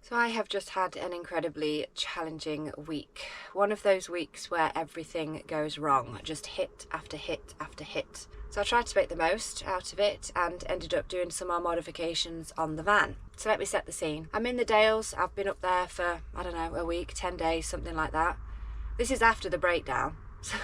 So I have just had an incredibly challenging week. One of those weeks where everything goes wrong, just hit after hit after hit. So I tried to make the most out of it and ended up doing some more modifications on the van. So let me set the scene. I'm in the Dales. I've been up there for, I don't know, a week, 10 days, something like that. This is after the breakdown. So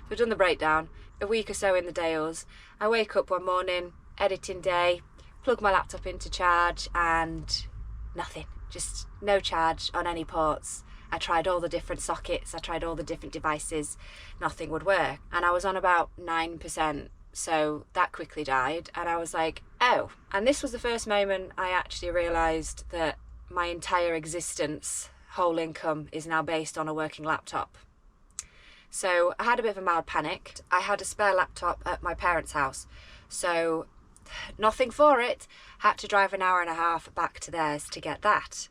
I've done the breakdown, a week or so in the Dales. I wake up one morning, editing day, plug my laptop into charge and nothing. Just no charge on any ports. I tried all the different sockets, I tried all the different devices, nothing would work. And I was on about 9%, so that quickly died. And I was like, oh. And this was the first moment I actually realised that my entire existence, whole income, is now based on a working laptop. So I had a bit of a mild panic. I had a spare laptop at my parents' house, so nothing for it, had to drive an hour and a half back to theirs to get that.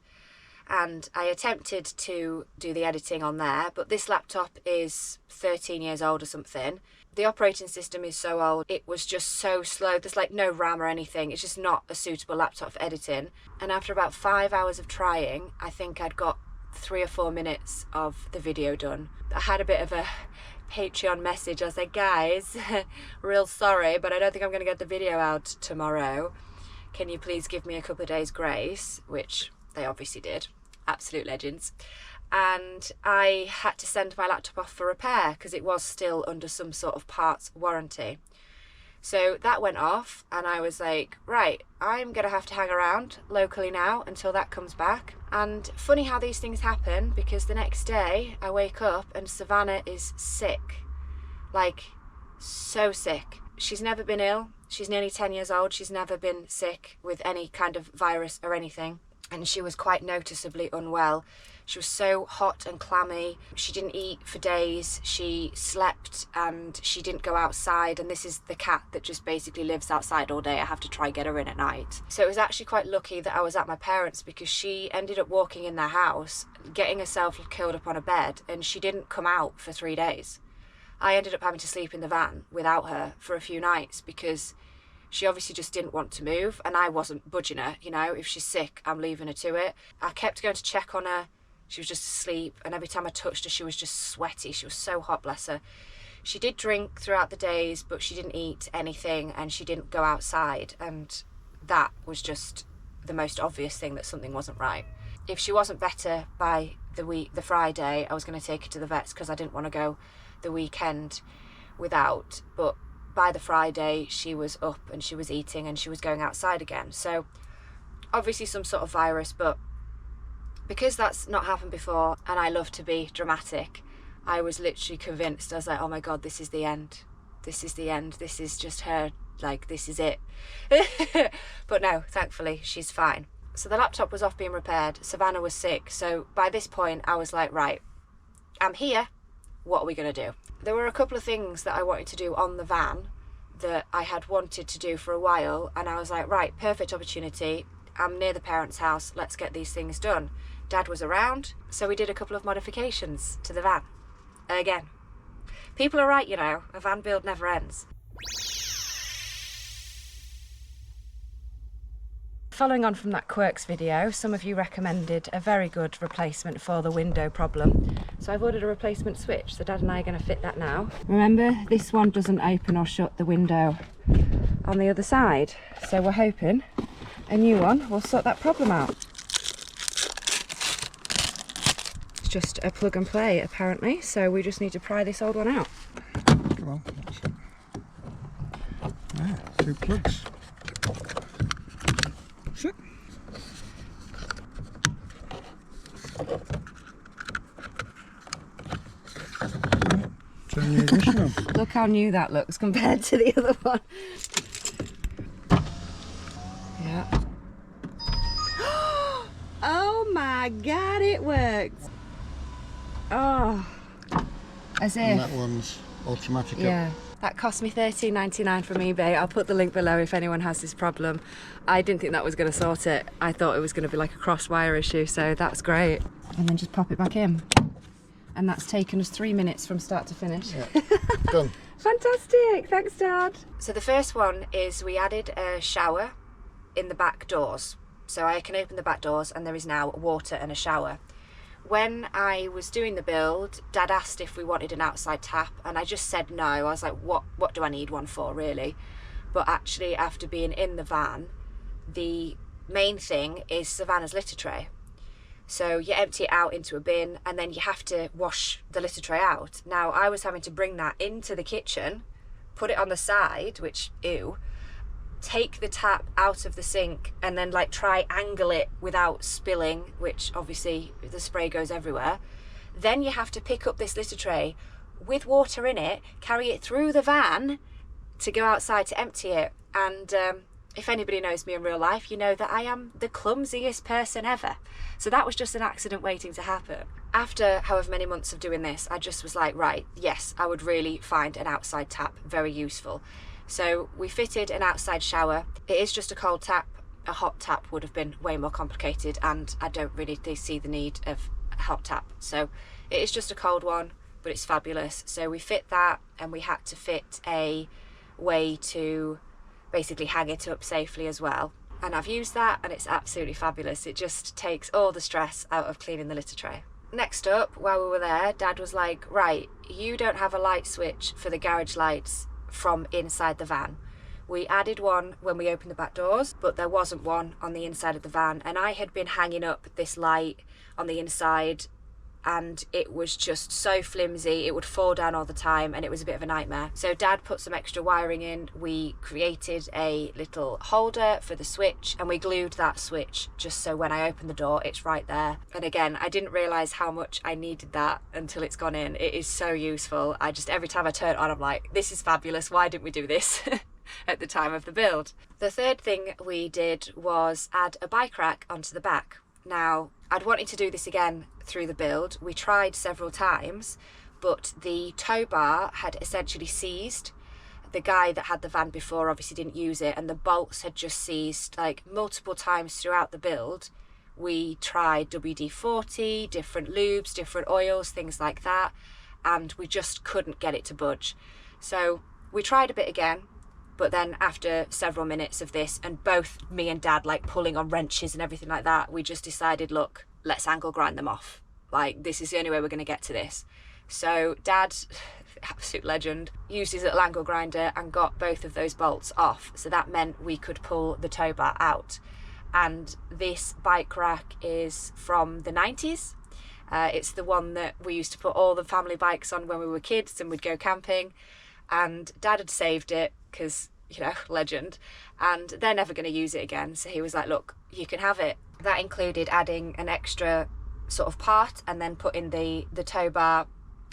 And I attempted to do the editing on there, but this laptop is 13 years old or something. The operating system is so old, it was just so slow. There's like no RAM or anything. It's just not a suitable laptop for editing. And after about 5 hours of trying, I think I'd got 3 or 4 minutes of the video done. I had a bit of a Patreon message. I was like, guys, real sorry, but I don't think I'm going to get the video out tomorrow. Can you please give me a couple of days grace? Which they obviously did. Absolute legends. And I had to send my laptop off for repair because it was still under some sort of parts warranty. So that went off and I was like, right, I'm going to have to hang around locally now until that comes back. And funny how these things happen, because the next day I wake up and Savannah is sick. Like, so sick. She's never been ill. She's nearly 10 years old. She's never been sick with any kind of virus or anything. And she was quite noticeably unwell. She was so hot and clammy. She didn't eat for days. She slept and she didn't go outside. And this is the cat that just basically lives outside all day. I have to try get her in at night. So it was actually quite lucky that I was at my parents', because she ended up walking in their house, getting herself curled up on a bed, and she didn't come out for 3 days. I ended up having to sleep in the van without her for a few nights because she obviously just didn't want to move, and I wasn't budging her. You know, if she's sick, I'm leaving her to it. I kept going to check on her. She was just asleep, and every time I touched her, she was just sweaty. She was so hot, bless her. She did drink throughout the days, but she didn't eat anything, and she didn't go outside, and that was just the most obvious thing that something wasn't right. If she wasn't better by the Friday, I was going to take her to the vets because I didn't want to go the weekend without, but by the Friday she was up and she was eating and she was going outside again. So obviously some sort of virus, but because that's not happened before and I love to be dramatic, I was literally convinced. I was like, oh my God, this is the end. This is the end. This is just her, like, this is it. But no, thankfully she's fine. So the laptop was off being repaired. Savannah was sick. So by this point I was like, right, I'm here. What are we going to do? There were a couple of things that I wanted to do on the van that I had wanted to do for a while, and I was like, right, perfect opportunity. I'm near the parents' house. Let's get these things done. Dad was around, so we did a couple of modifications to the van. Again. People are right, you know. A van build never ends. Following on from that quirks video, some of you recommended a very good replacement for the window problem. So I've ordered a replacement switch, so Dad and I are going to fit that now. Remember, this one doesn't open or shut the window on the other side. So we're hoping a new one will sort that problem out. It's just a plug and play apparently, so we just need to pry this old one out. Come on, that's it. Yeah, 2 plugs. That's it. Turn the ignition on. Look how new that looks compared to the other one. Yeah. Oh my God, it works. Oh, as if. And that one's automatic. Yeah. That cost me $13.99 from eBay. I'll put the link below if anyone has this problem. I didn't think that was going to sort it. I thought it was going to be like a cross wire issue, so that's great. And then just pop it back in. And that's taken us 3 minutes from start to finish. Yeah. Done. Fantastic, thanks Dad. So the first one is we added a shower in the back doors. So I can open the back doors and there is now water and a shower. When I was doing the build, Dad asked if we wanted an outside tap, and I just said no. I was like, what do I need one for, really? But actually, after being in the van, the main thing is Savannah's litter tray. So you empty it out into a bin and then you have to wash the litter tray out. Now, I was having to bring that into the kitchen, put it on the side, which, ew, take the tap out of the sink and then like triangle it without spilling, which obviously the spray goes everywhere. Then you have to pick up this litter tray with water in it, carry it through the van to go outside to empty it. And if anybody knows me in real life, you know that I am the clumsiest person ever. So that was just an accident waiting to happen. After however many months of doing this, I just was like, right, yes, I would really find an outside tap very useful. So we fitted an outside shower. It is just a cold tap. A hot tap would have been way more complicated, and I don't really see the need of a hot tap. So it is just a cold one, but it's fabulous. So we fit that, and we had to fit a way to basically hang it up safely as well. And I've used that and it's absolutely fabulous. It just takes all the stress out of cleaning the litter tray. Next up, while we were there, Dad was like, right, you don't have a light switch for the garage lights from inside the van. We added one when we opened the back doors, but there wasn't one on the inside of the van, and I had been hanging up this light on the inside and it was just so flimsy, it would fall down all the time and it was a bit of a nightmare. So Dad put some extra wiring in, we created a little holder for the switch and we glued that switch just so when I open the door it's right there. And again, I didn't realise how much I needed that until it's gone in. It is so useful. Every time I turn it on I'm like, this is fabulous, why didn't we do this at the time of the build? The third thing we did was add a bike rack onto the back. Now, I'd wanted to do this again through the build. We tried several times, but the tow bar had essentially seized. The guy that had the van before obviously didn't use it, and the bolts had just seized like multiple times throughout the build. We tried WD-40, different lubes, different oils, things like that, and we just couldn't get it to budge. So we tried a bit again, but then after several minutes of this and both me and Dad like pulling on wrenches and everything like that, we just decided, look, let's angle grind them off. Like, this is the only way we're going to get to this. So Dad, absolute legend, used his little angle grinder and got both of those bolts off. So that meant we could pull the tow bar out. And this bike rack is from the 90s. It's the one that we used to put all the family bikes on when we were kids and we'd go camping. And Dad had saved it because, you know, legend, and they're never going to use it again. So he was like, look, you can have it. That included adding an extra sort of part and then putting the tow bar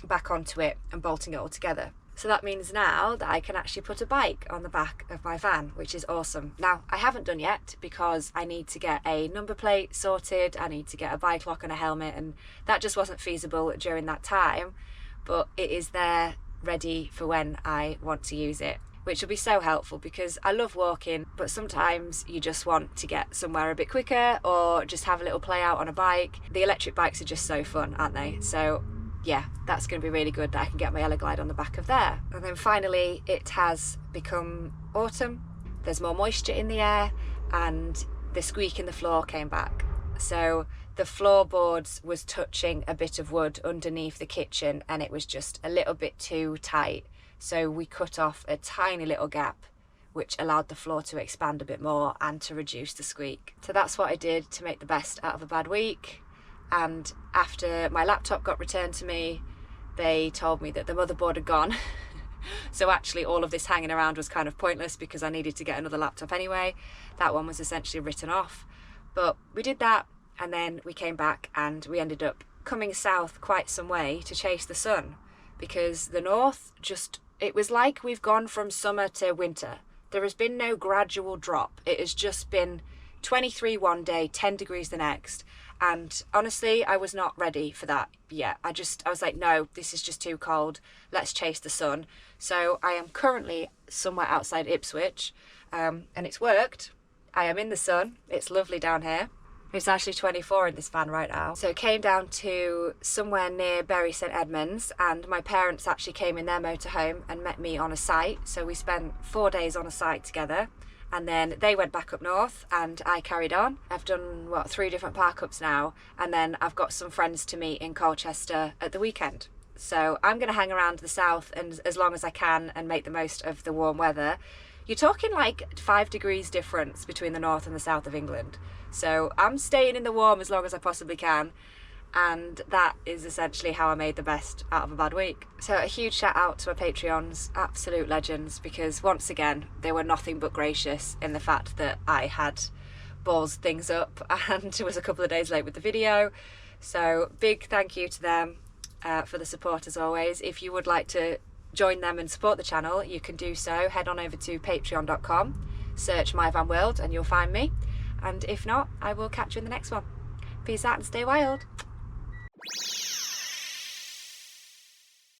back onto it and bolting it all together. So that means now that I can actually put a bike on the back of my van, which is awesome. Now, I haven't done yet because I need to get a number plate sorted, I need to get a bike lock and a helmet, and that just wasn't feasible during that time, but it is there ready for when I want to use it, which will be so helpful because I love walking, but sometimes you just want to get somewhere a bit quicker or just have a little play out on a bike. The electric bikes are just so fun, aren't they? So yeah, that's going to be really good that I can get my Eleglide on the back of there. And then finally, it has become autumn. There's more moisture in the air and the squeak in the floor came back. So the floorboards was touching a bit of wood underneath the kitchen and it was just a little bit too tight. So we cut off a tiny little gap, which allowed the floor to expand a bit more and to reduce the squeak. So that's what I did to make the best out of a bad week. And after my laptop got returned to me, they told me that the motherboard had gone. So actually all of this hanging around was kind of pointless because I needed to get another laptop anyway. That one was essentially written off. But we did that and then we came back and we ended up coming south quite some way to chase the sun, because the north just, it was like we've gone from summer to winter. There has been no gradual drop. It has just been 23 one day, 10 degrees the next. And honestly, I was not ready for that yet. I was like, no, this is just too cold. Let's chase the sun. So I am currently somewhere outside Ipswich, and it's worked. I am in the sun. It's lovely down here. It's actually 24 in this van right now. So it came down to somewhere near Bury St Edmunds, and my parents actually came in their motorhome and met me on a site. So we spent 4 days on a site together, and then they went back up north and I carried on. I've done, what, 3 different park ups now, and then I've got some friends to meet in Colchester at the weekend. So I'm going to hang around the south and as long as I can and make the most of the warm weather. You're talking like 5 degrees difference between the north and the south of England. So I'm staying in the warm as long as I possibly can. And that is essentially how I made the best out of a bad week. So a huge shout out to my Patreons, absolute legends, because once again, they were nothing but gracious in the fact that I had ballsed things up and was a couple of days late with the video. So big thank you to them for the support as always. If you would like to join them and support the channel, you can do so. Head on over to patreon.com, search My Van World and you'll find me. And if not, I will catch you in the next one. Peace out and stay wild.